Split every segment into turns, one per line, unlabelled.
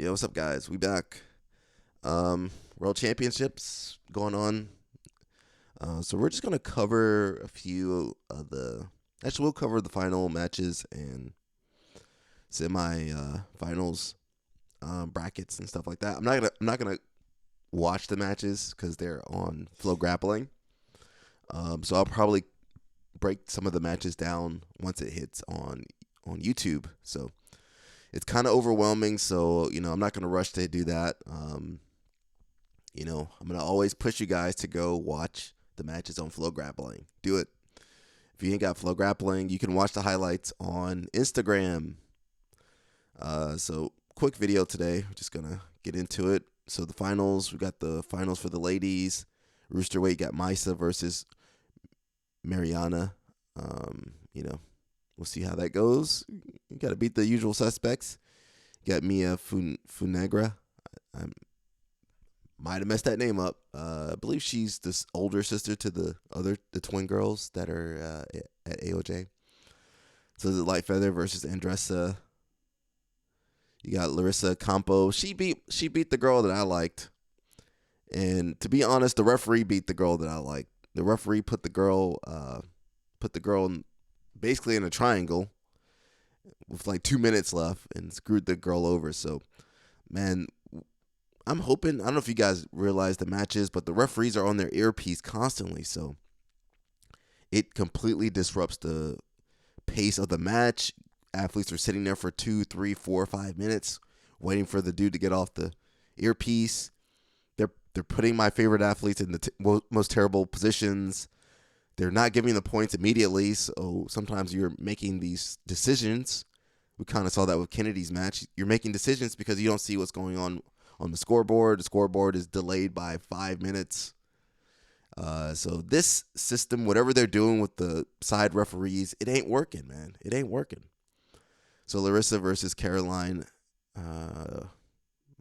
Yeah, what's up, guys? We back. World Championships going on. So we're just gonna cover a few of the. Actually, we'll cover the final matches and semi finals brackets and stuff like that. I'm not gonna watch the matches because they're on Flow Grappling. So I'll probably break some of the matches down once it hits on YouTube. So it's kind of overwhelming. So I'm not gonna rush to do that. I'm going to always push you guys to go watch the matches on Flow Grappling. Do it. If you ain't got Flow Grappling, you can watch the highlights on Instagram. So, quick video today. We're just going to get into it. So, the finals, we got the finals for the ladies. Roosterweight got Maisa versus Mariana. We'll see how that goes. You got to beat the usual suspects. You got Mia Funegra. I might have messed that name up. I believe she's this older sister to the twin girls that are at AOJ. So the Light Feather versus Andressa. You got Larissa Campo. She beat the girl that I liked. And to be honest, the referee beat the girl that I liked. The referee put the girl basically in a triangle with like 2 minutes left and screwed the girl over. So, man, I'm hoping, I don't know if you guys realize the matches, but the referees are on their earpiece constantly, so it completely disrupts the pace of the match. Athletes are sitting there for 2, 3, 4, 5 minutes waiting for the dude to get off the earpiece. They're putting my favorite athletes in the most terrible positions. They're not giving the points immediately, so sometimes you're making these decisions. We kind of saw that with Kennedy's match. You're making decisions because you don't see what's going on the scoreboard. The scoreboard is delayed by 5 minutes. So this system, whatever they're doing with the side referees, it ain't working, man. It ain't working. So Larissa versus Caroline,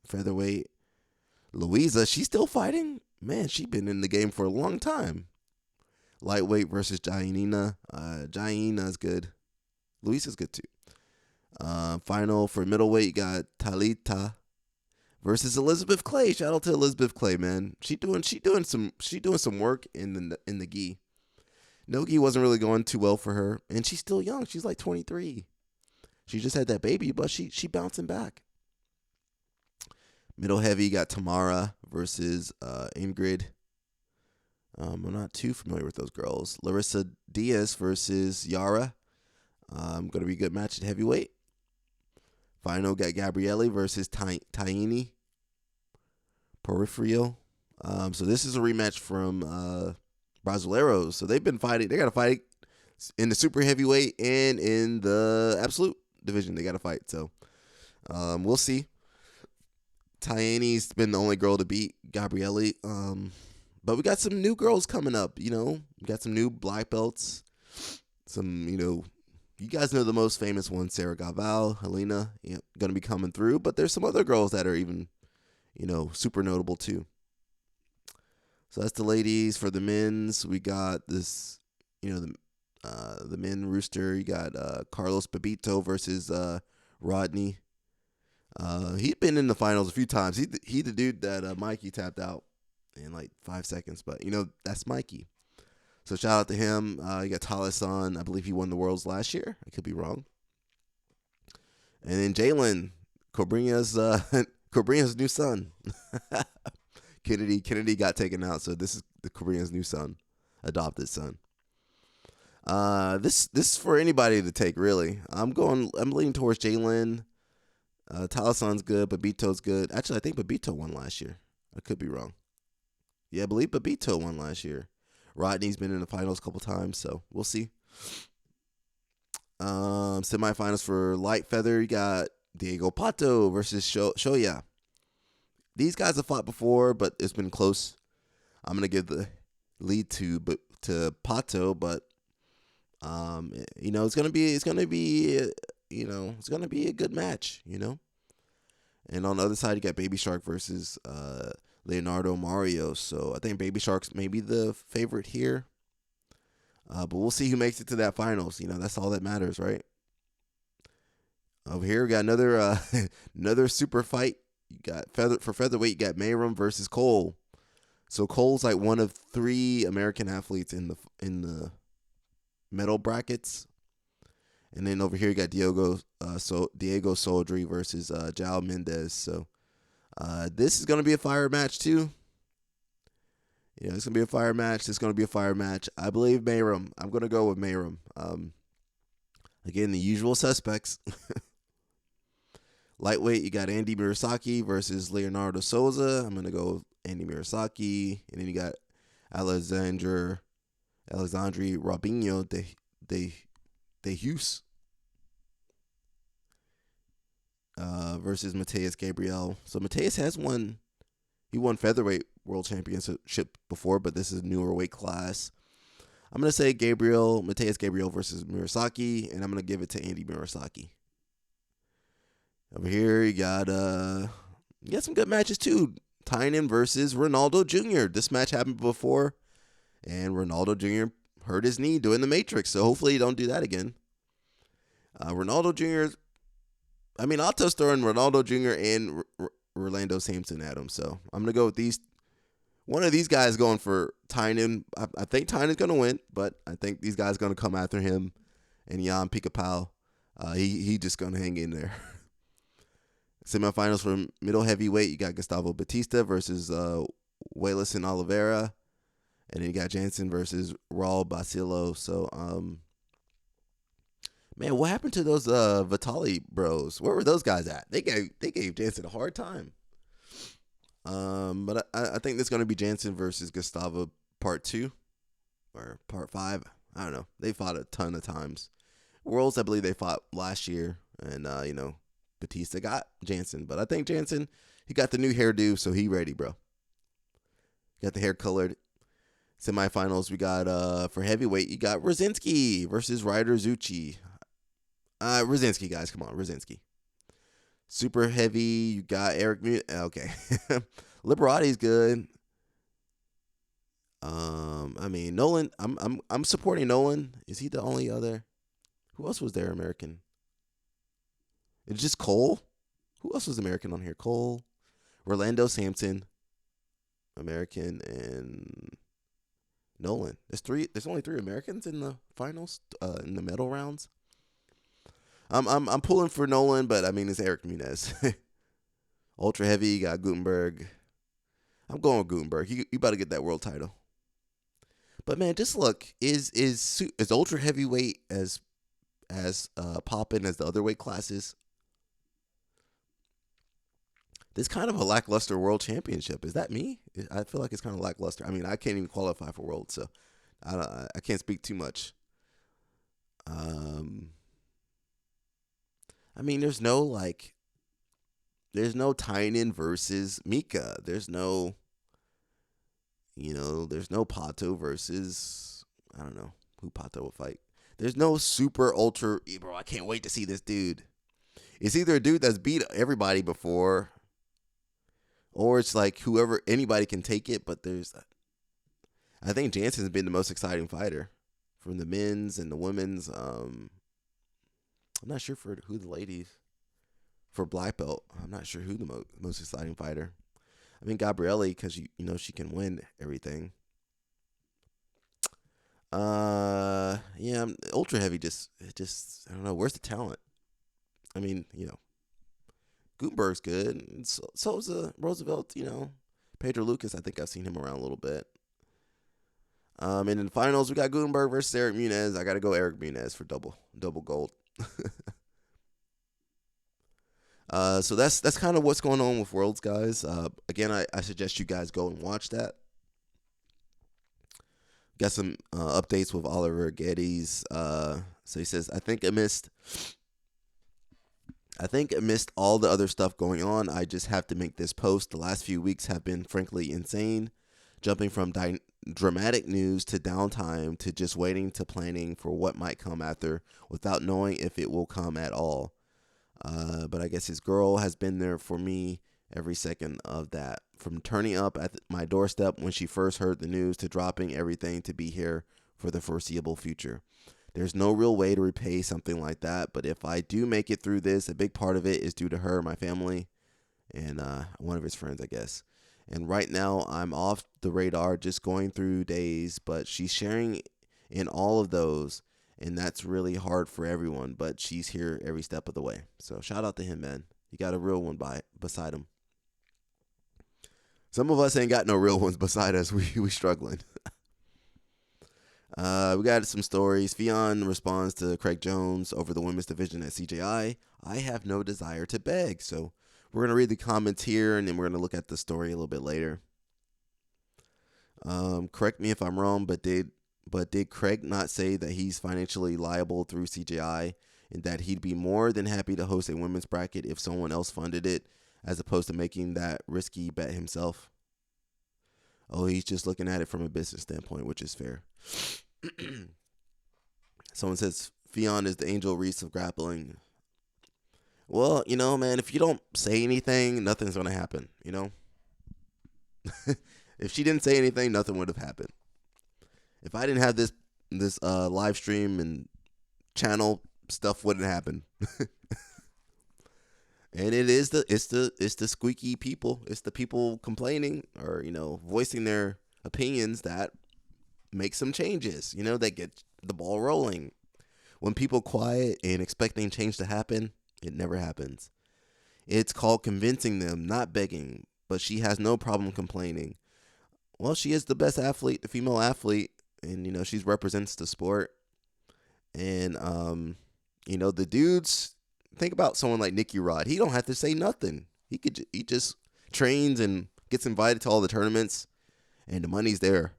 featherweight. Louisa, she's still fighting? Man, she's been in the game for a long time. Lightweight versus Jainina. Jaina's good. Louisa's good too. Final for middleweight, you got Talita versus Elizabeth Clay. Shout out to Elizabeth Clay, man. She doing some work in the gi. No gi wasn't really going too well for her, and she's still young. She's like 23. She just had that baby, but she bouncing back. Middle heavy, you got Tamara versus Ingrid. I'm not too familiar with those girls. Larissa Diaz versus Yara. Going to be a good match at heavyweight. Final, got Gabriele versus Taini Porfirio. So this is a rematch from Brasileiros. So they've been fighting. They got to fight in the super heavyweight and in the absolute division. They got to fight. So we'll see. Taini's been the only girl to beat Gabriele. But we got some new girls coming up. We got some new black belts. Some, you guys know the most famous one, Sarah Gaval, Helena, going to be coming through. But there's some other girls that are even, super notable too. So that's the ladies. For the men's, we got this, the men rooster. You got Carlos Babito versus Rodney. He'd been in the finals a few times. He the dude that Mikey tapped out in like 5 seconds. But, that's Mikey. So shout out to him. You got Talasan. I believe he won the Worlds last year. I could be wrong. And then Jalen, Cobrina's new son. Kennedy got taken out, so this is the Cobrina's new son, adopted son. This is for anybody to take, really. I'm leaning towards Jalen. Talasan's good. Babito's good. Actually, I think Babito won last year. I could be wrong. Yeah, I believe Babito won last year. Rodney's been in the finals a couple times, so we'll see. Semifinals for light feather, you got Diego Pato versus Shoya. These guys have fought before, but it's been close. I'm gonna give the lead to Pato, but it's gonna be a good match, And on the other side, you got Baby Shark versus Leonardo Mario. So I think Baby Shark's maybe the favorite here. But we'll see who makes it to that finals. That's all that matters, right? Over here, we got another super fight You got for featherweight, you got Mayram versus Cole. So Cole's like one of 3 American athletes in the medal brackets. And then over here you got Diego Soldry versus Jao Mendez. So this is gonna be a fire match too. Yeah, it's gonna be a fire match. It's gonna be a fire match. I believe Mayram. I'm gonna go with Mayram. Again, the usual suspects. Lightweight, you got Andy Murasaki versus Leonardo Souza. I'm gonna go with Andy Murasaki, and then you got Alexandre Robinho de Hughes versus Mateus Gabriel. So Mateus has won. He won featherweight world championship before, but this is a newer weight class. I'm gonna say Mateus Gabriel versus Murasaki, and I'm gonna give it to Andy Murasaki. Over here, you got some good matches too. Tynan versus Ronaldo Jr. This match happened before, and Ronaldo Jr. hurt his knee doing the Matrix, so hopefully he don't do that again. Ronaldo Jr. I'll just throw in Ronaldo Jr. and Rolando Sampson at him, so I'm gonna go with one of these guys going for Tynan. I think Tynan's gonna win, but I think these guys gonna come after him, and Jan Picapau, he just gonna hang in there. Semifinals for middle heavyweight, you got Gustavo Batista versus Waylison Oliveira, and then you got Jansen versus Raul Basilo. So, man, what happened to those Vitali bros? Where were those guys at? They gave Jansen a hard time. But I think this is gonna be Jansen versus Gustavo part 2 or part 5. I don't know. They fought a ton of times. Worlds, I believe they fought last year, and Batista got Jansen, but I think Jansen, he got the new hairdo, so he ready, bro. Got the hair colored. Semifinals, we got for heavyweight, you got Rosinski versus Ryder Zucchi. Rosinski, guys, come on, Rosinski. Super heavy, you got Eric. Okay, Liberati's good. Nolan. I'm supporting Nolan. Is he the only other? Who else was there American? It's just Cole. Who else was American on here? Cole, Rolando Sampson, American, and Nolan. There's only 3 Americans in the finals, in the medal rounds. I'm pulling for Nolan, but it's Eric Munez. Ultra heavy, you got Gutenberg. I'm going with Gutenberg. You about to get that world title. But man, just look, is ultra heavyweight as popping as the other weight classes? This kind of a lackluster world championship. Is that me? I feel like it's kind of lackluster. I can't even qualify for world, so I can't speak too much. There's no Tynan versus Mika. There's no Pato versus, I don't know who Pato will fight. There's no super ultra, bro. I can't wait to see this dude. It's either a dude that's beat everybody before, or it's like anybody can take it. But I think Jansen's been the most exciting fighter from the men's and the women's. I'm not sure for who the ladies. For black belt, I'm not sure who the most exciting fighter. Gabrielle, because she can win everything. Ultra heavy just I don't know. Where's the talent? Gutenberg's good. And so is Roosevelt. Pedro Lucas. I think I've seen him around a little bit. And in the finals, we got Gutenberg versus Eric Munez. I got to go Eric Munez for double gold. So that's kind of what's going on with Worlds, guys. Again, I suggest you guys go and watch that. Got some updates with Oliver Geddes. So he says, I think I missed all the other stuff going on. I just have to make this post. The last few weeks have been frankly insane, jumping from dramatic news to downtime to just waiting to planning for what might come after without knowing if it will come at all. But I guess his girl has been there for me every second of that. From turning up at my doorstep when she first heard the news to dropping everything to be here for the foreseeable future. There's no real way to repay something like that, but if I do make it through this, a big part of it is due to her, my family, and one of his friends, I guess. And right now, I'm off the radar, just going through days, but she's sharing in all of those, and that's really hard for everyone. But she's here every step of the way. So shout out to him, man. He got a real one beside him. Some of us ain't got no real ones beside us. We struggling. We got some stories. Fionn responds to Craig Jones over the women's division at CJI. I have no desire to beg. So we're going to read the comments here, and then we're going to look at the story a little bit later. Correct me if I'm wrong, but did Craig not say that he's financially liable through CJI and that he'd be more than happy to host a women's bracket if someone else funded it, as opposed to making that risky bet himself? Oh, he's just looking at it from a business standpoint, which is fair. Someone says Fionn is the Angel Reese of grappling. Well, man, if you don't say anything, nothing's going to happen, If she didn't say anything, nothing would have happened. If I didn't have this live stream and channel, stuff wouldn't happen. And it's the squeaky people. It's the people complaining or voicing their opinions that make some changes. That get the ball rolling. When people quiet and expecting change to happen, it never happens. It's called convincing them, not begging. But she has no problem complaining. Well, she is the best athlete, the female athlete, and she represents the sport. And the dudes. Think about someone like Nicky Rod. He don't have to say nothing. He just trains and gets invited to all the tournaments, and the money's there.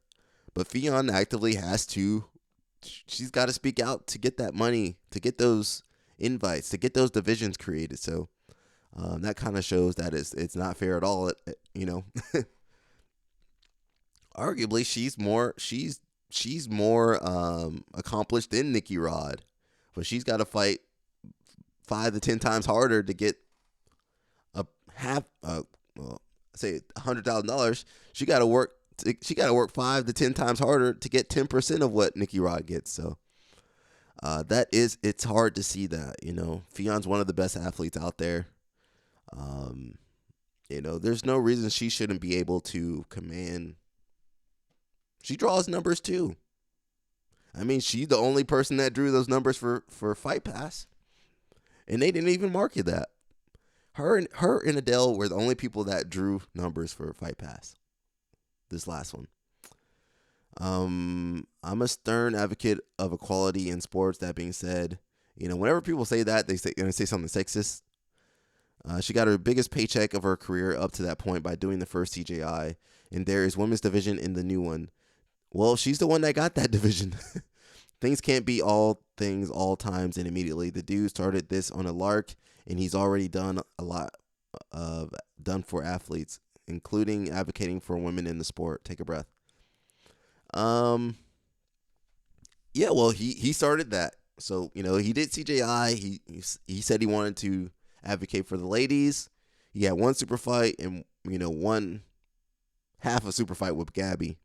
But Fionn actively has to. She's got to speak out to get that money, to get those invites, to get those divisions created. So that kind of shows that it's not fair at all. Arguably, she's more accomplished than Nicky Rod, but she's got to fight 5 to 10 times harder to get say $100,000. She got to work. She got to work 5 to 10 times harder to get 10% of what Nicky Rod gets. So it's hard to see that. Fionn's one of the best athletes out there. There's no reason she shouldn't be able to command. She draws numbers too. I mean, she's the only person that drew those numbers for Fight Pass. And they didn't even market that. Her and Adele were the only people that drew numbers for Fight Pass. This last one. I'm a stern advocate of equality in sports. That being said, whenever people say that, they're going to say something sexist. She got her biggest paycheck of her career up to that point by doing the first CJI. And there is women's division in the new one. Well, she's the one that got that division. Things can't be all things all times and immediately. The dude started this on a lark, and he's already done a lot done for athletes, including advocating for women in the sport. Take a breath. Yeah, well, he started that. So, he did CJI. He said he wanted to advocate for the ladies. He had one super fight and, one half a super fight with Gabby.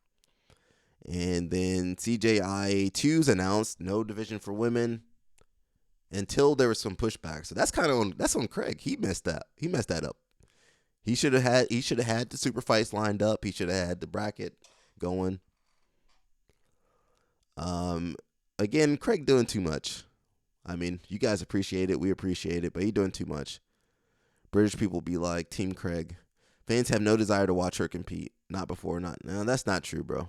And then CJI 2's announced no division for women until there was some pushback. So that's on Craig. He messed that up. He should have had the super fights lined up. He should have had the bracket going. Again, Craig doing too much. I mean, you guys appreciate it, we appreciate it, but he doing too much. British people be like, Team Craig. Fans have no desire to watch her compete. Not before, not now. That's not true, bro.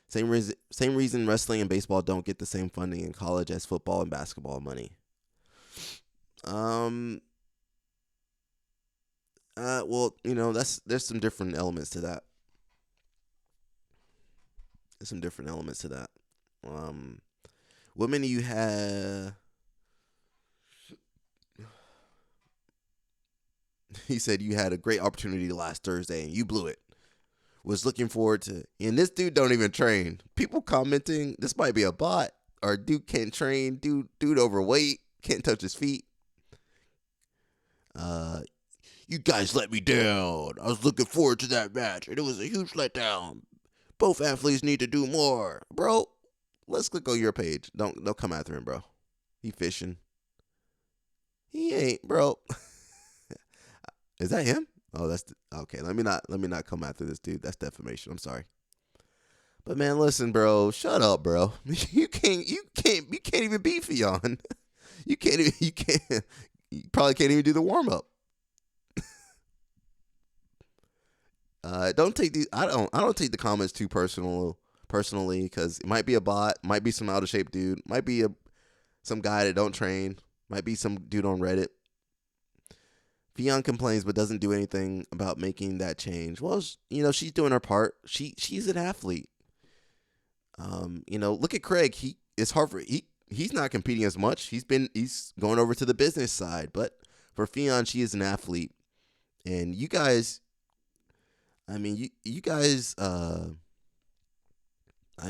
Same reason wrestling and baseball don't get the same funding in college as football and basketball money. Well, there's some different elements to that. Women, you have. He said you had a great opportunity last Thursday and you blew it. Was looking forward to, and this dude don't even train. People commenting, this might be a bot, or dude can't train, dude overweight, can't touch his feet. You guys let me down. I was looking forward to that match, and it was a huge letdown. Both athletes need to do more. Bro, let's click on your page. Don't come after him, bro. He fishing. He ain't, bro. Is that him? Oh, okay. Let me not come after this dude. That's defamation. I'm sorry. But man, listen, bro. Shut up, bro. You can't even beat Fionn. You probably can't even do the warm up. Don't take these. I don't take the comments too personally, because it might be a bot, might be some out of shape dude, might be some guy that don't train, might be some dude on Reddit. Fionn complains but doesn't do anything about making that change. Well, she's doing her part. She's an athlete. Look at Craig. It's hard for he's not competing as much. He's going over to the business side. But for Fionn, she is an athlete. And you guys, I mean, you guys, I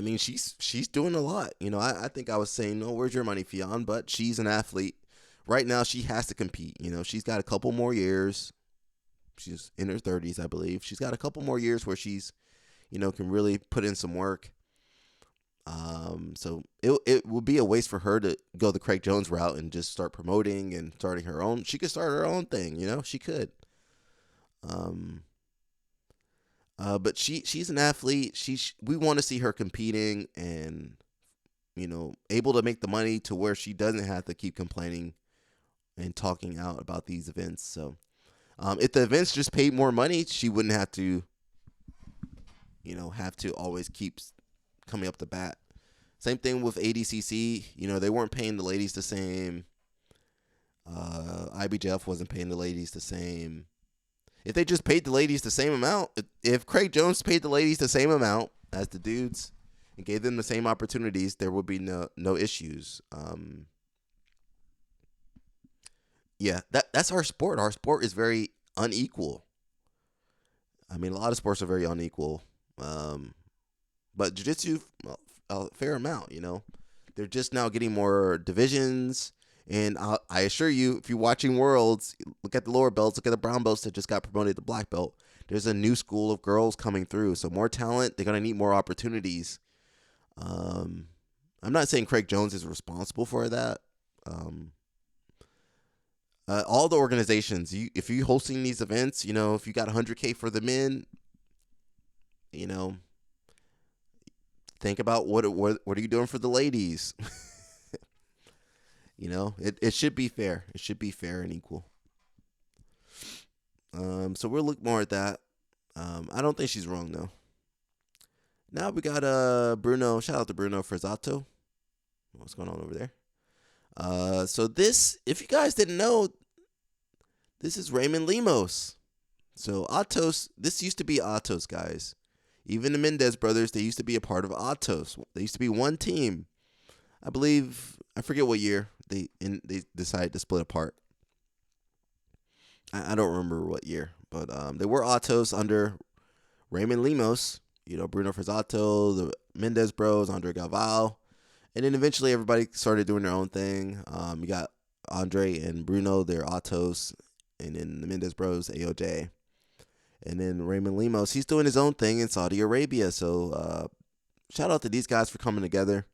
mean, she's doing a lot. I think I was saying, no, where's your money, Fionn? But she's an athlete. Right now, she has to compete. She's got a couple more years. She's in her 30s, I believe. She's got a couple more years where she's, can really put in some work. So it would be a waste for her to go the Craig Jones route and just start promoting and starting her own. She could start her own thing, she could. But she's an athlete. We want to see her competing and, able to make the money to where she doesn't have to keep complaining and talking out about these events. So, if the events just paid more money, she wouldn't have to, always keep coming up the bat. Same thing with ADCC. They weren't paying the ladies the same. IBJF wasn't paying the ladies the same. If they just paid the ladies the same amount, if Craig Jones paid the ladies the same amount as the dudes and gave them the same opportunities, there would be no issues. Yeah, that's our sport. Our sport is very unequal. I mean, a lot of sports are very unequal. But jiu-jitsu, a fair amount, They're just now getting more divisions. And I assure you, if you're watching Worlds, look at the lower belts, look at the brown belts that just got promoted to black belt. There's a new school of girls coming through. So more talent, they're going to need more opportunities. I'm not saying Craig Jones is responsible for that. All the organizations, if you're hosting these events, if you got 100K for the men, think about what are you doing for the ladies? It should be fair. It should be fair and equal. So we'll look more at that. I don't think she's wrong though. Now we got Bruno. Shout out to Bruno Frazzato. What's going on over there? So this, if you guys didn't know, this is Raymond Lemos. So Atos, this used to be Atos, guys. Even the Mendez brothers, they used to be a part of Atos. They used to be one team. I believe, I forget what year they decided to split apart. I don't remember what year, but they were Atos under Raymond Lemos. Bruno Frazzato, the Mendez bros, Andre Galvao. And then eventually everybody started doing their own thing. You got Andre and Bruno, they're Atos. And then the Mendez bros, AOJ. And then Raymond Lemos, he's doing his own thing in Saudi Arabia. So shout out to these guys for coming together.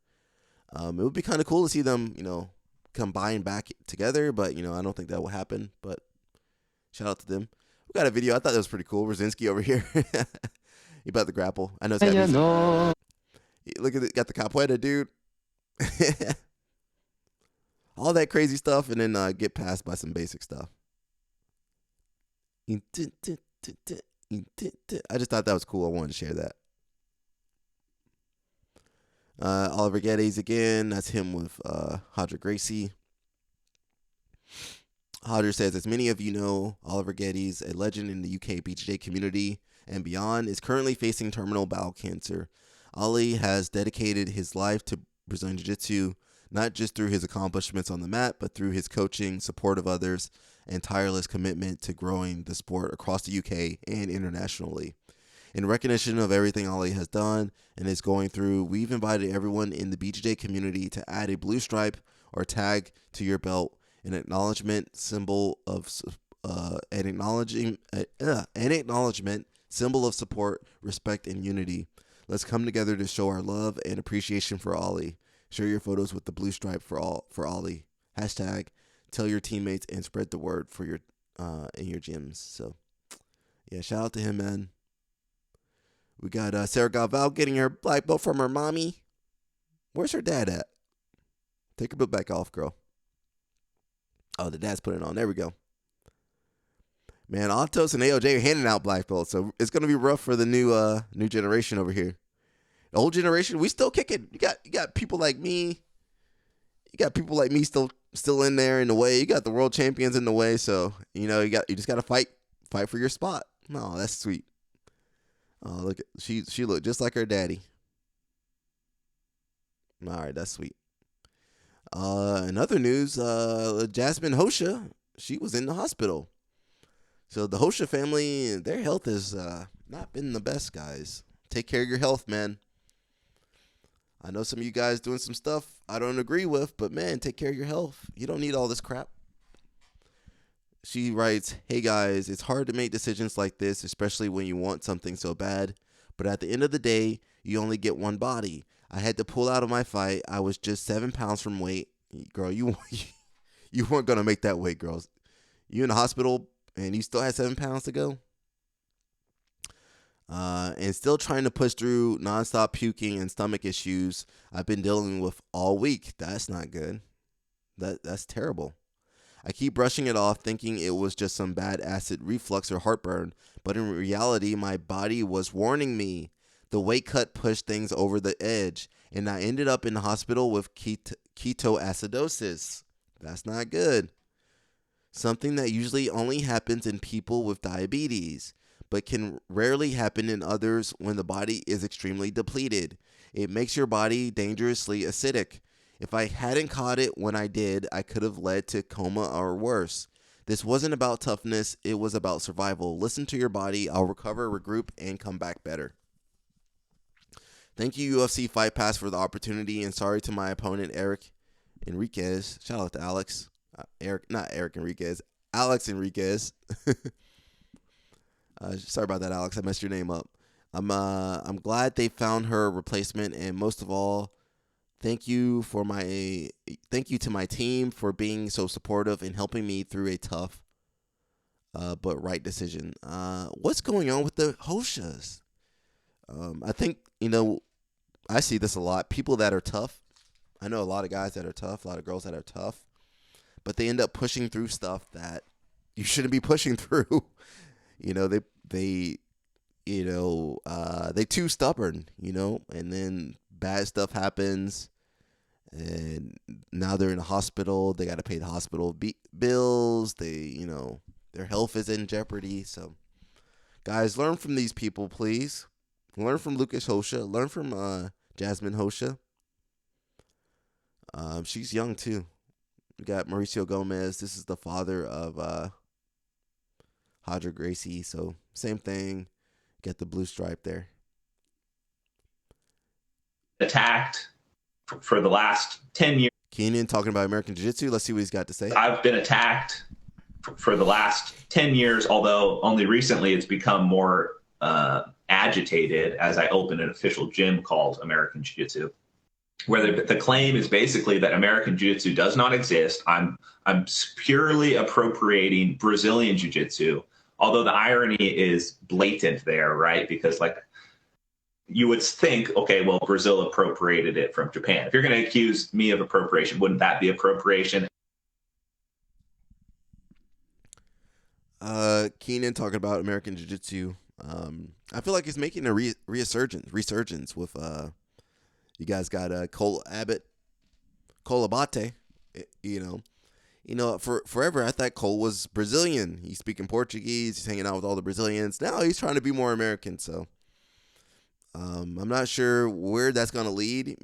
It would be kind of cool to see them, combine back together. But, I don't think that will happen. But shout out to them. We got a video. I thought that was pretty cool. Rosinski over here. He about to grapple. I know it's got music. Look at it. Got the capoeira, dude. All that crazy stuff, and then get passed by some basic stuff. I just thought that was cool. I wanted to share that. Oliver Geddes again. That's him with Hodger Gracie. Hodger says, as many of you know, Oliver Geddes, a legend in the UK BJJ community and beyond, is currently facing terminal bowel cancer. Ali has dedicated his life to Brazilian Jiu-Jitsu, not just through his accomplishments on the mat, but through his coaching, support of others, and tireless commitment to growing the sport across the UK and internationally. In recognition of everything Ali has done and is going through, we've invited everyone in the BJJ community to add a blue stripe or tag to your belt, an acknowledgement symbol of symbol of support, respect, and unity. Let's come together to show our love and appreciation for Ali. Share your photos with the blue stripe for Ali. Hashtag tell your teammates and spread the word for your in your gyms. So yeah, shout out to him, man. We got Sarah Galval getting her black belt from her mommy. Where's her dad at? Take her belt back off, girl. Oh, the dad's putting it on. There we go. Man, Atos and AOJ are handing out black belts, so it's gonna be rough for the new generation over here. The old generation, we still kicking. You got people like me. You got people like me still in there in the way. You got the world champions in the way, so you just gotta fight for your spot. No, that's sweet. Oh, look, she looked just like her daddy. All right, that's sweet. In other news, Jasmine Hosha, she was in the hospital. So the Hosha family, their health has not been the best, guys. Take care of your health, man. I know some of you guys doing some stuff I don't agree with, but man, take care of your health. You don't need all this crap. She writes, "Hey guys, it's hard to make decisions like this, especially when you want something so bad. But at the end of the day, you only get one body. I had to pull out of my fight. I was just 7 pounds from weight. Girl, you you weren't gonna make that weight, girls. You in the hospital and you still had 7 pounds to go. And still trying to push through nonstop puking and stomach issues I've been dealing with all week. That's not good. That's terrible. I keep brushing it off, thinking it was just some bad acid reflux or heartburn, but in reality, my body was warning me. The weight cut pushed things over the edge, and I ended up in the hospital with ketoacidosis. That's not good. Something that usually only happens in people with diabetes, but can rarely happen in others when the body is extremely depleted. It makes your body dangerously acidic. If I hadn't caught it when I did, I could have led to coma or worse. This wasn't about toughness, it was about survival. Listen to your body. I'll recover, regroup, and come back better. Thank you, UFC Fight Pass, for the opportunity, and sorry to my opponent, Eric Enriquez. Shout out to Alex. Not Eric Enriquez. Alex Enriquez. Sorry about that, Alex. I messed your name up. I'm glad they found her replacement, and most of all, thank you to my team for being so supportive and helping me through a tough but right decision. What's going on with the Hoshas? I think I see this a lot. People that are tough. I know a lot of guys that are tough, a lot of girls that are tough, but they end up pushing through stuff that you shouldn't be pushing through. They too stubborn, and then bad stuff happens, and now they're in a hospital. They got to pay the hospital bills. Their health is in jeopardy. So, guys, learn from these people, please. Learn from Lucas Hosha. Learn from Jasmine Hosha. She's young too. We got Mauricio Gomez. This is the father of Hadra Gracie. So same thing. Get the blue stripe there.
Attacked for the last 10 years.
Keenan talking about American Jiu-Jitsu. Let's see what he's got to say.
I've been attacked for the last 10 years, although only recently it's become more agitated as I opened an official gym called American Jiu-Jitsu, where the claim is basically that American Jiu-Jitsu does not exist. I'm purely appropriating Brazilian Jiu-Jitsu, although the irony is blatant there, right? Because you would think, okay, well, Brazil appropriated it from Japan. If you're going to accuse me of appropriation, wouldn't that be appropriation?
Keenan talking about American Jiu-Jitsu. I feel like it's making a resurgence with you guys got Cole Abate. For forever I thought Cole was Brazilian. He's speaking Portuguese. He's hanging out with all the Brazilians. Now he's trying to be more American. So I'm not sure where that's gonna lead.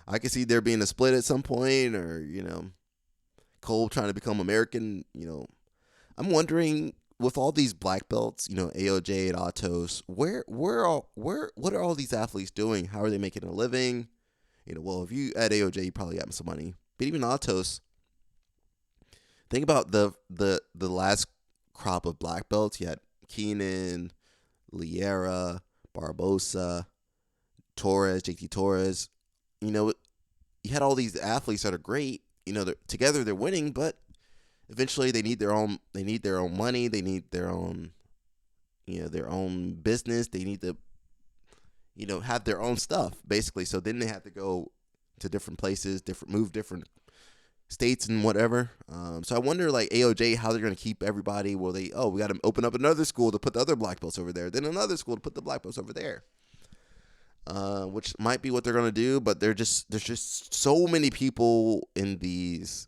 I can see there being a split at some point, or Cole trying to become American. I'm wondering, with all these black belts, AOJ and Atos, what are all these athletes doing? How are they making a living? Well, if you at AOJ, you probably got some money. But even Atos, think about the last crop of black belts. You had Keenan, Liera, Barbosa, Torres, JT Torres. You had all these athletes that are great. Together they're winning, but eventually they need their own. They need their own money. They need their own, their own business. They need to, have their own stuff basically. So then they have to go to different places, move different states and whatever. So I wonder, like AOJ, how they're going to keep everybody. Will they? Oh, we got to open up another school to put the other black belts over there. Then another school to put the black belts over there. Which might be what they're going to do, but there's just so many people in these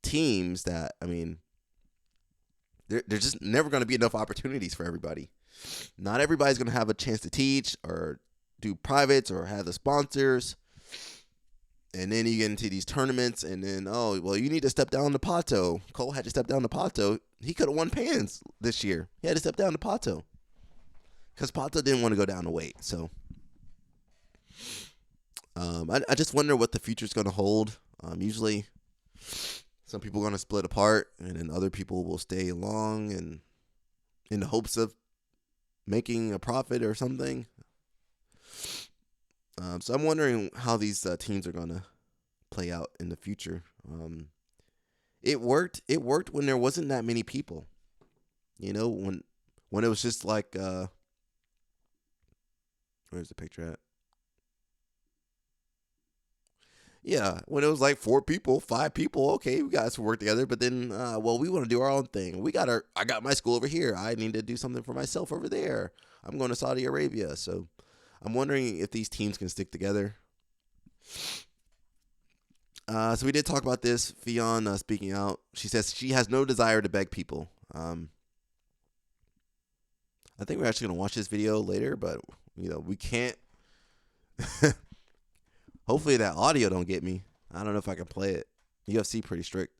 teams that, I mean, there's just never going to be enough opportunities for everybody. Not everybody's going to have a chance to teach or do privates or have the sponsors. And then you get into these tournaments, and then, oh, well, you need to step down to Pato. Cole had to step down to Pato. He could have won Pans this year. He had to step down to Pato because Pato didn't want to go down to weight. So I just wonder what the future is going to hold. Usually some people are going to split apart, and then other people will stay along and in the hopes of making a profit or something. So I'm wondering how these teams are going to play out in the future. It worked when there wasn't that many people. When it was just like, where's the picture at? Yeah, when it was like 4 people, 5 people, okay, we got to work together. But then, we want to do our own thing. I got my school over here. I need to do something for myself over there. I'm going to Saudi Arabia. So I'm wondering if these teams can stick together. So we did talk about this. Fionn speaking out. She says she has no desire to beg people. I think we're actually going to watch this video later, but, we can't. Hopefully that audio don't get me. I don't know if I can play it. UFC pretty strict.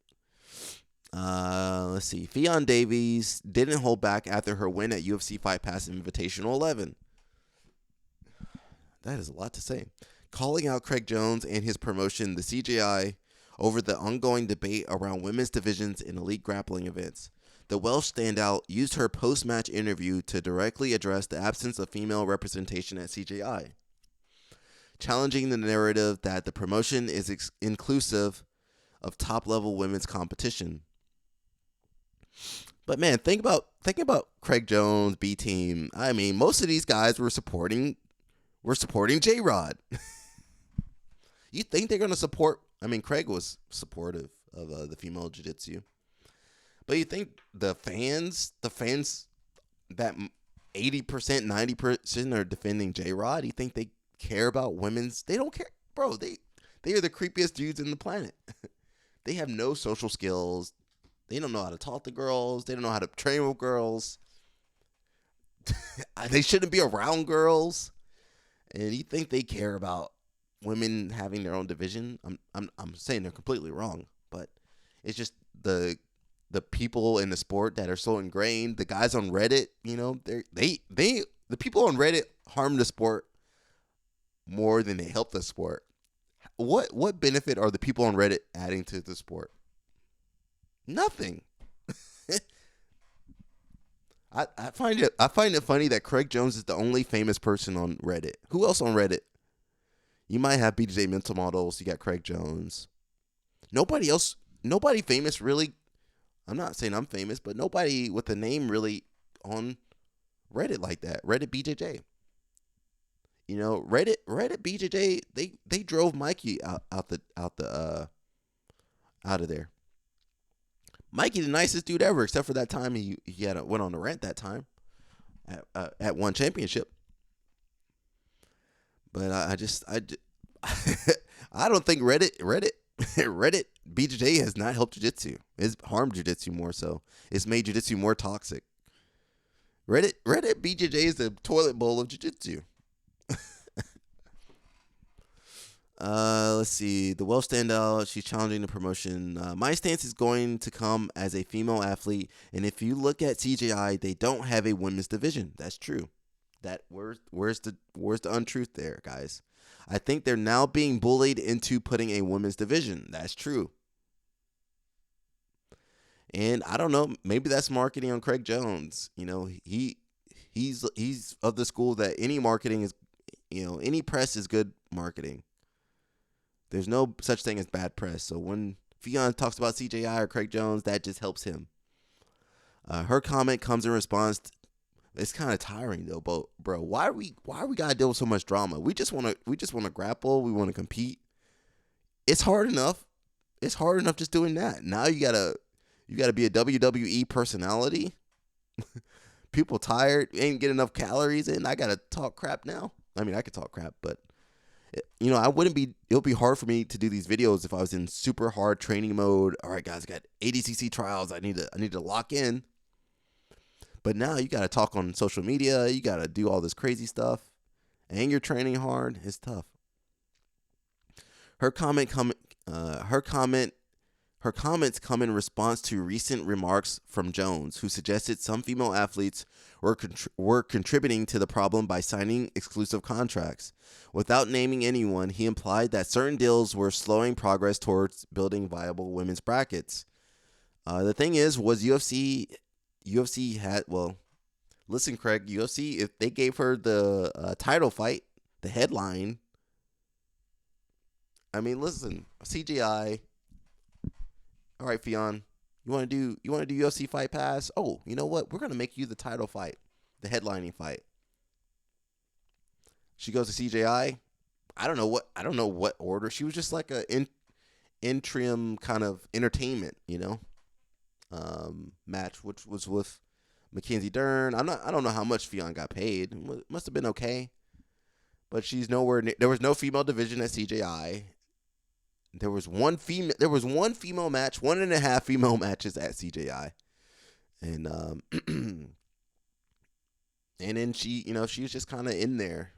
Let's see. Fionn Davies didn't hold back after her win at UFC Fight Pass Invitational 11. That is a lot to say. Calling out Craig Jones and his promotion, the CJI, over the ongoing debate around women's divisions in elite grappling events. The Welsh standout used her post-match interview to directly address the absence of female representation at CJI, challenging the narrative that the promotion is inclusive of top-level women's competition. But man, think about Craig Jones, B Team. I mean, most of these guys were supporting J-Rod. You think they're going to support? I mean, Craig was supportive of the female jiu-jitsu. But you think the fans that 80%, 90% are defending J-Rod, you think they care about women's? They don't care. Bro, they are the creepiest dudes in the planet. They have no social skills. They don't know how to talk to girls. They don't know how to train with girls. They shouldn't be around girls. And you think they care about women having their own division? I'm saying they're completely wrong, but it's just the people in the sport that are so ingrained. The guys on Reddit, the people on Reddit harm the sport more than they help the sport. What benefit are the people on Reddit adding to the sport? Nothing. I find it funny that Craig Jones is the only famous person on Reddit. Who else on Reddit? You might have BJ Mental Models. You got Craig Jones. Nobody else. Nobody famous really. I'm not saying I'm famous, but nobody with a name really on Reddit like that. Reddit BJJ. Reddit BJJ. They drove Mikey out of there. Mikey, the nicest dude ever, except for that time he went on a rant that time at one championship. But I don't think Reddit BJJ has not helped jiu-jitsu. It's harmed jiu-jitsu more so. It's made jiu-jitsu more toxic. Reddit BJJ is the toilet bowl of jiu-jitsu. Let's see. The Welsh standout, she's challenging the promotion. My stance is going to come as a female athlete, and if you look at CJI, they don't have a women's division. That's true. Where's the untruth there, guys? I think they're now being bullied into putting a women's division. That's true. And I don't know, maybe that's marketing on Craig Jones. He's of the school that any marketing is, any press is good marketing. There's no such thing as bad press. So when Fionn talks about CJI or Craig Jones, that just helps him. Her comment comes in response. It's kind of tiring though, but bro, why we gotta deal with so much drama? We just wanna grapple. We wanna compete. It's hard enough. It's hard enough just doing that. Now you gotta be a WWE personality. People tired, ain't get enough calories in. I gotta talk crap now. I mean, I could talk crap, but it'll be hard for me to do these videos if I was in super hard training mode. All right, guys, I got ADCC trials. I need to lock in. But now you got to talk on social media. You got to do all this crazy stuff, and you're training hard. It's tough. Her comments come in response to recent remarks from Jones, who suggested some female athletes were contributing to the problem by signing exclusive contracts. Without naming anyone, he implied that certain deals were slowing progress towards building viable women's brackets. The thing is, was UFC had, well, listen, Craig, UFC, if they gave her the title fight, the headline, I mean, listen, CGI, all right, Fionn, you want to do UFC Fight Pass? Oh, you know what? We're going to make you the title fight, the headlining fight. She goes to CJI. I don't know what order. She was just like a interim kind of entertainment, match, which was with Mackenzie Dern. I don't know how much Fionn got paid. It must have been okay, but she's nowhere near. There was no female division at CJI. There was one female match, 1.5 female matches at CJI, and and then she was just kind of in there,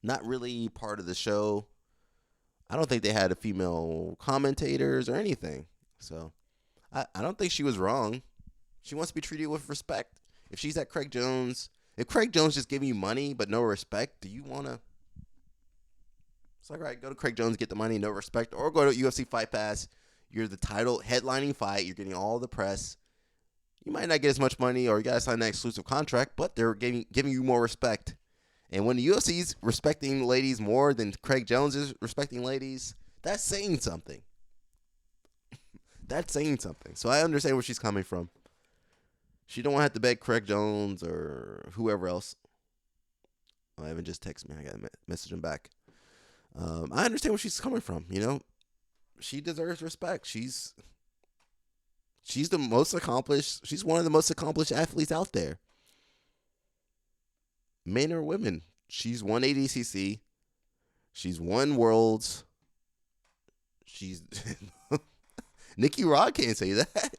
not really part of the show. I don't think they had a female commentators or anything, so. I don't think she was wrong. She wants to be treated with respect. If she's at Craig Jones, if Craig Jones just giving you money but no respect, do you want to? It's like, all right, go to Craig Jones, get the money, no respect, or go to UFC Fight Pass. You're the title headlining fight. You're getting all the press. You might not get as much money, or you got to sign that exclusive contract, but they're giving you more respect. And when the UFC's respecting ladies more than Craig Jones is respecting ladies, that's saying something. That's saying something. So I understand where she's coming from. She don't want to have to beg Craig Jones or whoever else. Oh, Evan just texted me. I got to message him back. I understand where she's coming from. She deserves respect. She's the most accomplished. She's one of the most accomplished athletes out there. Men or women. She's won ADCC. She's won Worlds. She's... Nikki Rod can't say that.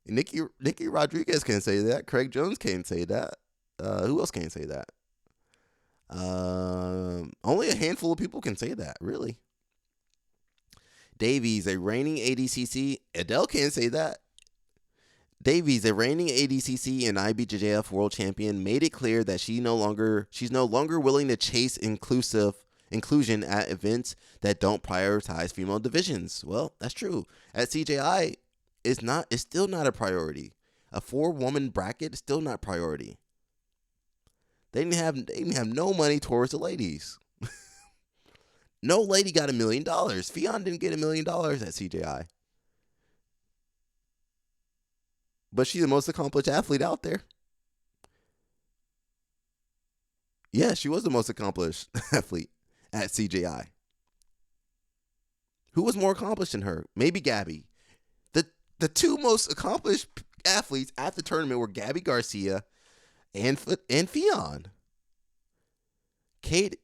Nikki Rodriguez can't say that. Craig Jones can't say that. Who else can't say that? Only a handful of people can say that, really. Davies, a reigning ADCC. Adele can't say that. Davies, a reigning ADCC and IBJJF world champion, made it clear that she's no longer willing to chase inclusion at events that don't prioritize female divisions. Well, that's true. At CJI, it's still not a priority. A 4-woman bracket is still not priority. They didn't have no money towards the ladies. No lady got $1 million. Fionn didn't get $1 million at CJI. But she's the most accomplished athlete out there. Yeah, she was the most accomplished athlete at CJI. Who was more accomplished than her? Maybe Gabby. The two most accomplished athletes at the tournament were Gabby Garcia and Fionn. Cade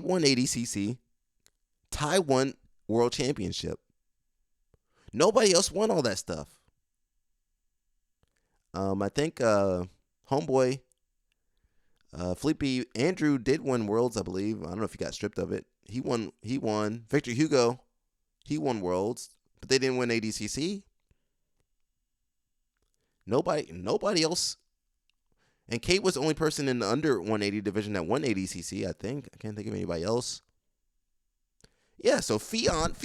won ADCC. Ty won World Championship. Nobody else won all that stuff. I think homeboy Felipe Andrew did win Worlds, I believe. I don't know if he got stripped of it. He won. Victor Hugo, he won Worlds, but they didn't win ADCC. Nobody else. And Kate was the only person in the under 180 division that won ADCC, I think. I can't think of anybody else. Yeah, so Fionn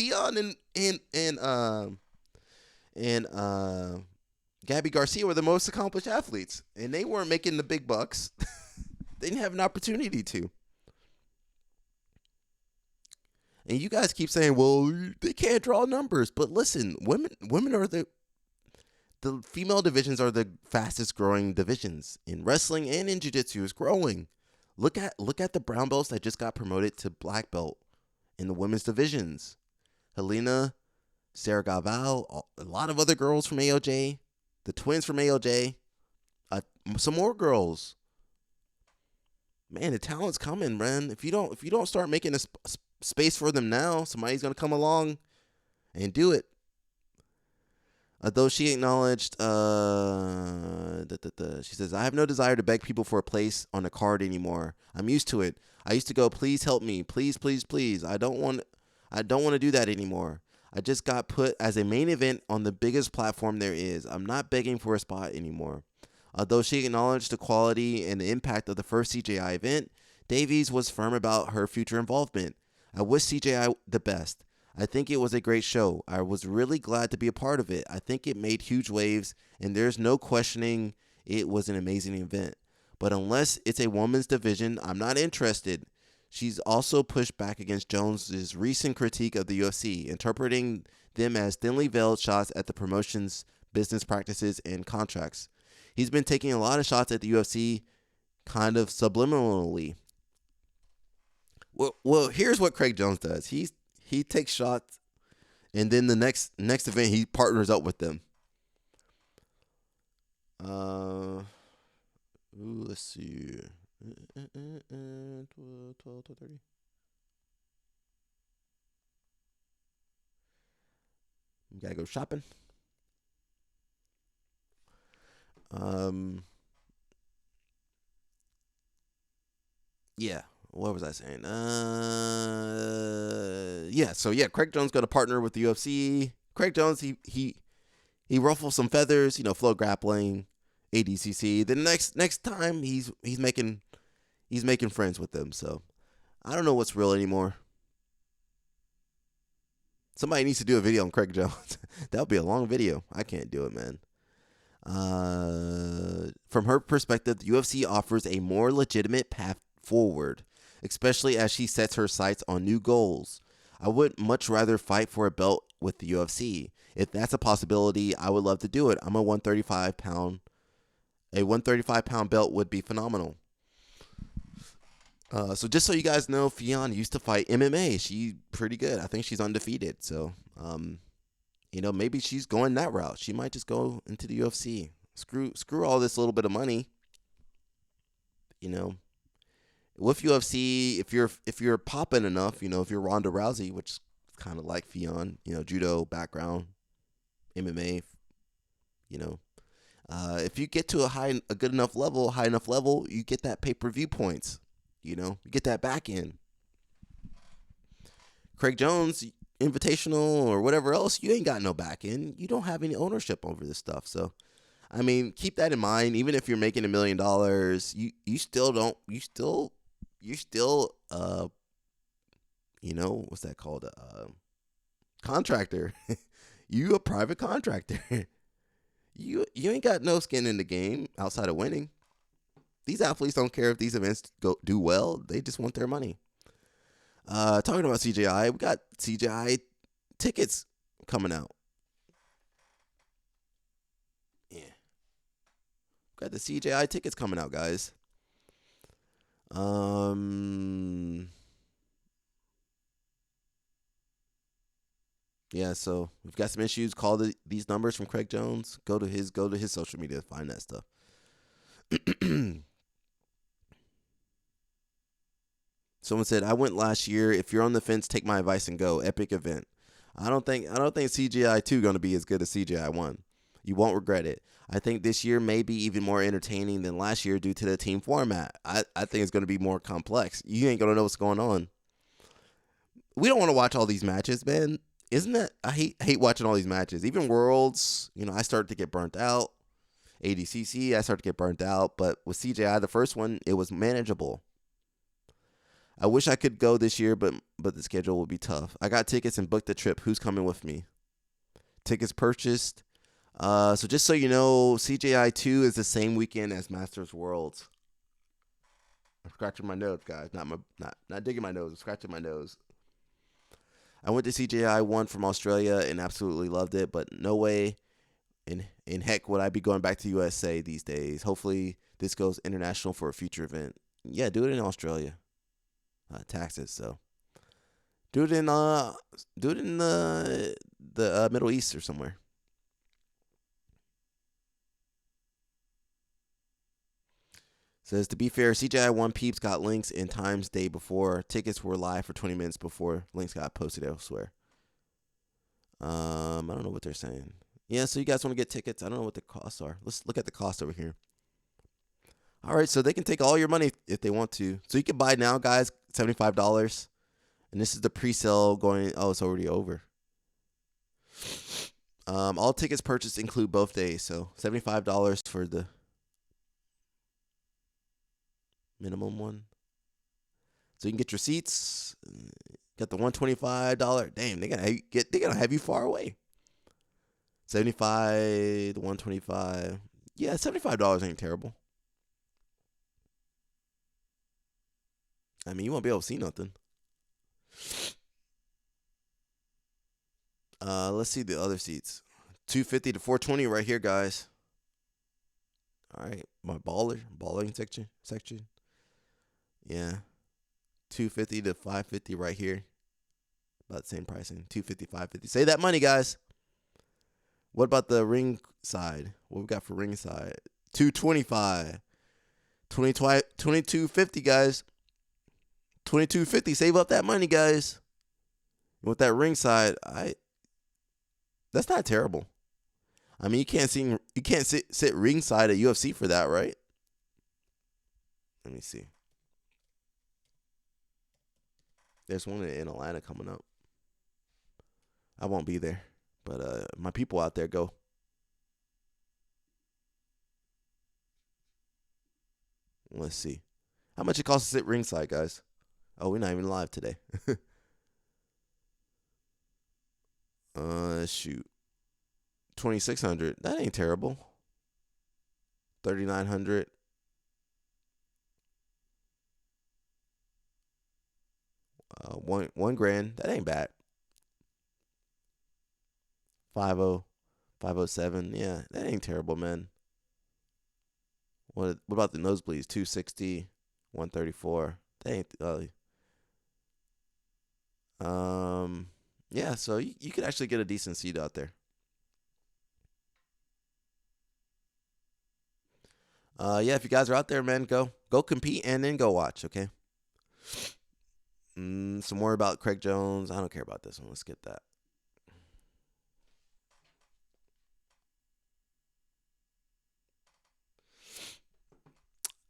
and Gabby Garcia were the most accomplished athletes, and they weren't making the big bucks. They didn't have an opportunity to. And you guys keep saying, well, they can't draw numbers. But listen, women are the female divisions are the fastest growing divisions in wrestling and in jiu-jitsu is growing. Look at the brown belts that just got promoted to black belt in the women's divisions. Helena, Sarah Galval, a lot of other girls from AOJ, the twins from AOJ, some more girls. Man, the talent's coming, man. If you don't start making a space for them now, somebody's gonna come along and do it. Though she acknowledged, she says, I have no desire to beg people for a place on the card anymore. I'm used to it. I used to go, please help me, please, please, please. I don't want to do that anymore. I just got put as a main event on the biggest platform there is. I'm not begging for a spot anymore. Although she acknowledged the quality and the impact of the first CJI event, Davies was firm about her future involvement. I wish CJI the best. I think it was a great show. I was really glad to be a part of it. I think it made huge waves, and there's no questioning it was an amazing event. But unless it's a women's division, I'm not interested. She's also pushed back against Jones's recent critique of the UFC, interpreting them as thinly veiled shots at the promotion's business practices and contracts. He's been taking a lot of shots at the UFC kind of subliminally. Well, here's what Craig Jones does. He takes shots, and then the next event he partners up with them. Let's see. 12:30. You gotta go shopping. Yeah. What was I saying? Yeah. So yeah, Craig Jones got a partner with the UFC. Craig Jones, he ruffles some feathers. Flow grappling, ADCC. The next time he's making friends with them. So I don't know what's real anymore. Somebody needs to do a video on Craig Jones. That'll be a long video. I can't do it, man. From her perspective, the UFC offers a more legitimate path forward, especially as she sets her sights on new goals. I would much rather fight for a belt with the UFC. If that's a possibility, I would love to do it. A 135 pound belt would be phenomenal. So just so you guys know, Ffion used to fight MMA. She's pretty good. I think she's undefeated. So, maybe she's going that route. She might just go into the UFC. Screw all this little bit of money. With UFC, if you're popping enough, if you're Ronda Rousey, which is kind of like Ffion, judo background, MMA, if you get to a good enough level, you get that pay-per-view points. You get that back in. Craig Jones, Invitational or whatever else, you ain't got no back end. You don't have any ownership over this stuff. So, keep that in mind. Even if you're making $1 million, you still don't. You still what's that called? Contractor. You a private contractor. You ain't got no skin in the game outside of winning. These athletes don't care if these events do well. They just want their money. Talking about CJI, we got CJI tickets coming out. Yeah. Got the CJI tickets coming out, guys. Yeah, so we've got some issues. Call these numbers from Craig Jones. Go to his social media to find that stuff. Someone said, I went last year. If you're on the fence, take my advice and go. Epic event. I don't think CGI 2 going to be as good as CGI 1. You won't regret it. I think this year may be even more entertaining than last year due to the team format. I think it's going to be more complex. You ain't going to know what's going on. We don't want to watch all these matches, man. Isn't that? I hate watching all these matches. Even Worlds, I started to get burnt out. ADCC, I started to get burnt out. But with CJI, the first one, it was manageable. I wish I could go this year, but the schedule will be tough. I got tickets and booked the trip. Who's coming with me? Tickets purchased. So just so you know, CJI 2 is the same weekend as Masters Worlds. I'm scratching my nose, guys. Not digging my nose. I'm scratching my nose. I went to CJI one from Australia and absolutely loved it, but no way in heck would I be going back to USA these days. Hopefully this goes international for a future event. Yeah, do it in Australia. Taxes, so do it in the Middle East or somewhere. Says, to be fair, CGI One peeps got links in times day before. Tickets were live for 20 minutes before links got posted elsewhere. I don't know what they're saying. Yeah, so you guys want to get tickets? I don't know what the costs are. Let's look at the cost over here. All right, so they can take all your money if they want to. So you can buy now, guys, $75. And this is the pre-sale going. Oh, it's already over. All tickets purchased include both days. So $75 for the minimum one. So you can get your seats. Got the $125. Damn, they're gonna have you far away. 75, the 125. Yeah, $75 ain't terrible. I mean, you won't be able to see nothing. Let's see the other seats. 250 to 420 right here, guys. All right, my balling section. Yeah, 250 to 550 right here. About the same pricing. 250, 550. Save that money, guys. What about the ring side? What we got for ring side? 225. 2250, guys. 2250. Save up that money, guys. And with that ring side, that's not terrible. I mean, you can't sit ringside at UFC for that, right? Let me see. There's one in Atlanta coming up. I won't be there, but my people out there go. Let's see. How much it costs to sit ringside, guys? Oh, we're not even live today. Shoot. 2,600. That ain't terrible. 3,900. One grand. That ain't bad. 50, 507. Yeah, that ain't terrible, man. What about the nosebleeds? 260, 134. That ain't. Yeah. So you could actually get a decent seat out there. Yeah. If you guys are out there, man, go compete and then go watch. Okay. Some more about Craig Jones. I don't care about this one. Let's skip that.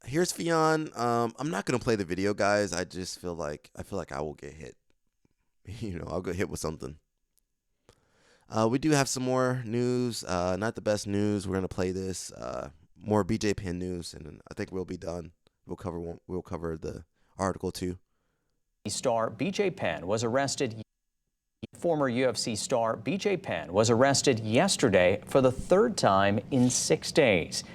Here's Fionn. I'm not gonna play the video, guys. I feel like I will get hit. I'll get hit with something. We do have some more news. Not the best news. We're gonna play this. More BJ Penn news, and I think we'll be done. We'll cover the article too.
Star BJ Penn was arrested. Former UFC star BJ Penn was arrested yesterday for the third time in 6 days.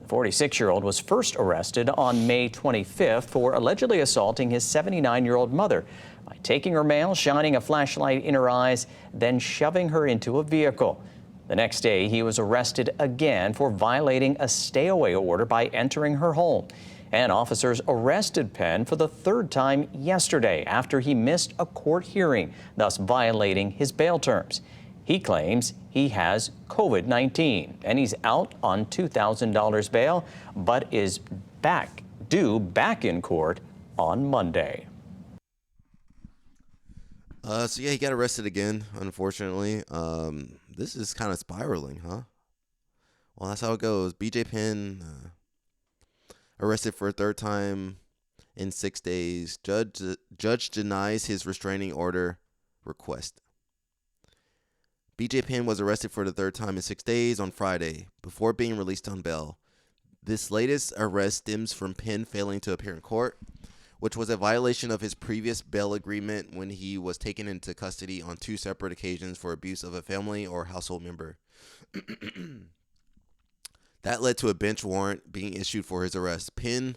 The 46-year-old was first arrested on May 25th for allegedly assaulting his 79-year-old mother by taking her mail, shining a flashlight in her eyes, then shoving her into a vehicle. The next day, he was arrested again for violating a stay-away order by entering her home. And officers arrested Penn for the third time yesterday after he missed a court hearing, thus violating his bail terms. He claims he has COVID-19 and he's out on $2,000 bail, but is due back in court on Monday.
So yeah, he got arrested again, unfortunately. This is kind of spiraling, huh? Well, that's how it goes. BJ Penn arrested for a third time in 6 days. Judge denies his restraining order request. BJ Penn was arrested for the third time in 6 days on Friday before being released on bail. This latest arrest stems from Penn failing to appear in court, which was a violation of his previous bail agreement when he was taken into custody on 2 separate occasions for abuse of a family or household member. That led to a bench warrant being issued for his arrest. Penn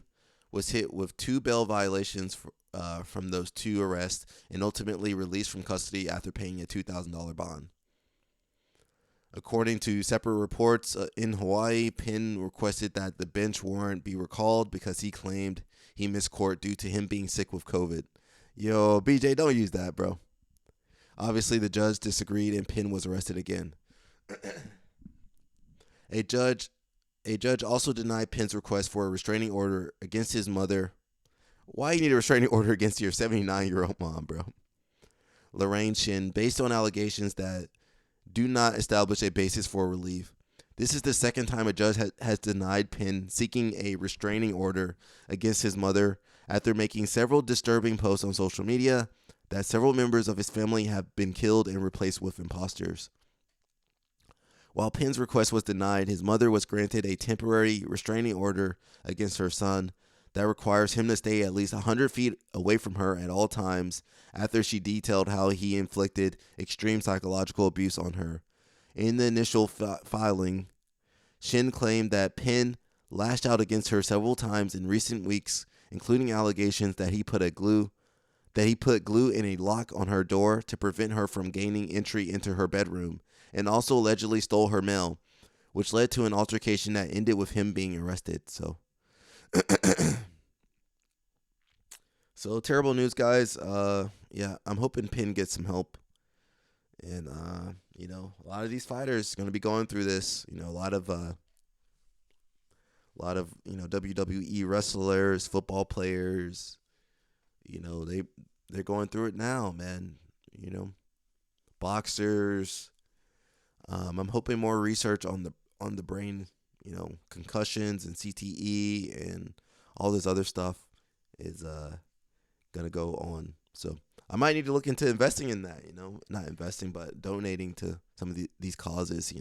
was hit with 2 bail violations from those 2 arrests and ultimately released from custody after paying a $2,000 bond. According to separate reports in Hawaii, Penn requested that the bench warrant be recalled because he claimed he missed court due to him being sick with COVID. Yo, BJ, don't use that, bro. Obviously, the judge disagreed and Penn was arrested again. A judge also denied Penn's request for a restraining order against his mother. Why you need a restraining order against your 79-year-old mom, bro? Lorraine Shin, based on allegations that do not establish a basis for relief. This is the second time a judge has denied Penn seeking a restraining order against his mother after making several disturbing posts on social media that several members of his family have been killed and replaced with imposters. While Penn's request was denied, his mother was granted a temporary restraining order against her son that requires him to stay at least 100 feet away from her at all times after she detailed how he inflicted extreme psychological abuse on her. In the initial filing, Shin claimed that Penn lashed out against her several times in recent weeks, including allegations that he put glue in a lock on her door to prevent her from gaining entry into her bedroom, and also allegedly stole her mail, which led to an altercation that ended with him being arrested. So terrible news, guys. Yeah, I'm hoping Penn gets some help. And a lot of these fighters are going to be going through this. A lot of WWE wrestlers, football players, they're going through it now, man. Boxers. I'm hoping more research on the brain, concussions and CTE and all this other stuff is gonna go on. So I might need to look into investing in that, not investing, but donating to some of these causes,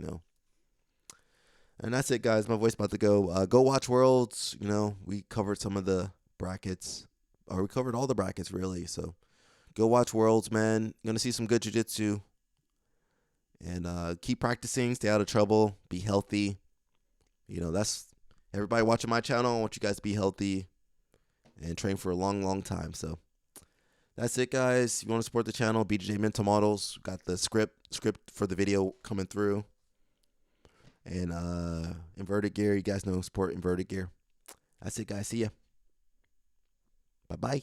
And that's it, guys. My voice about to go. Go watch Worlds. We covered some of the brackets, or we covered all the brackets really. So go watch Worlds, man. You're gonna see some good jiu-jitsu. And keep practicing. Stay out of trouble. Be healthy. That's everybody watching my channel. I want you guys to be healthy and train for a long, long time. So that's it, guys. If you want to support the channel, BJ Mental Models. Got the script for the video coming through. And Inverted Gear. You guys know support Inverted Gear. That's it, guys. See ya. Bye-bye.